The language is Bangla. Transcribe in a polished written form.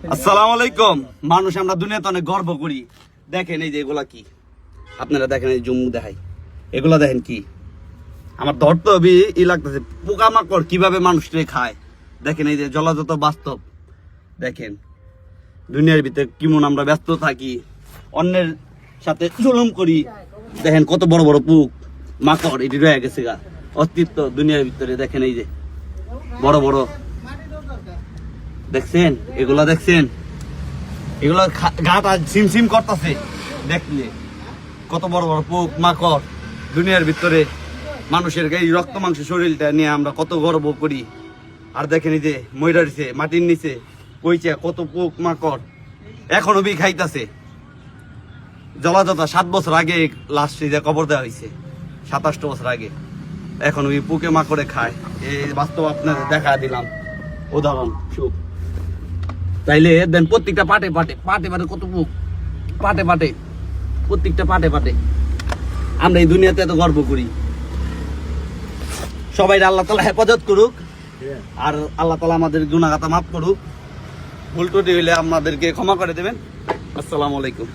আসসালামু আলাইকুম। মানুষ আমরা দুনিয়াতে অনেক গর্ব করি। দেখেন এই যে এগুলা কি, আপনারা দেখেন এই জম্মু দেখাই, এগুলা দেখেন কি, আমার ধরতে হবে ই লাগতেছে পোকামাকড় কিভাবে মানুষকে খায়। দেখেন এই যে জলাযত বাস্তব। দেখেন দুনিয়ার ভিতরে কেমন আমরা ব্যস্ত থাকি, অন্যের সাথে জুলুম করি। দেখেন কত বড় বড় পোক মাকড় এটি রয়ে গেছে গা অস্তিত্ব দুনিয়ার ভিতরে। দেখেন এই যে বড় বড়, দেখছেন এগুলা, দেখছেন এগুলা গাটা ঝিমঝিম করতেছে। দেখলে কত বড় বড় পোক মাকড় দুনিয়ার ভিতরে। মানুষের এই রক্ত মাংস শরীরটা নিয়ে আমরা কত গর্ব করি। আর দেখেন এই যে ময়রারিছে মাটির নিচে কইছে কত পোক মাকড় এখনো বি খাইতেছে। জলাজতা 7 বছর আগে লাস্ট যে কবর দেওয়া হয়েছে, 27 বছর আগে, এখন ওই পোকে মাকড়ে খায়। এই বাস্তব আপনাদের দেখা দিলাম উদাহরণ সুখ। তাইলে দেন প্রত্যেকটা পাটে পাটে পাটে পাটে কত পোক, পাটে পাটে প্রত্যেকটা পাটে পাটে। আমরা এই দুনিয়াতে এত গর্ব করি। সবাই আল্লাহ তাআলা হেফাজত করুক, আর আল্লাহ তাআলা আমাদের গুনাহগাতা মাফ করুক। ভুল ত্রুটি হইলে আমাদেরকে ক্ষমা করে দেবেন। আসসালামু আলাইকুম।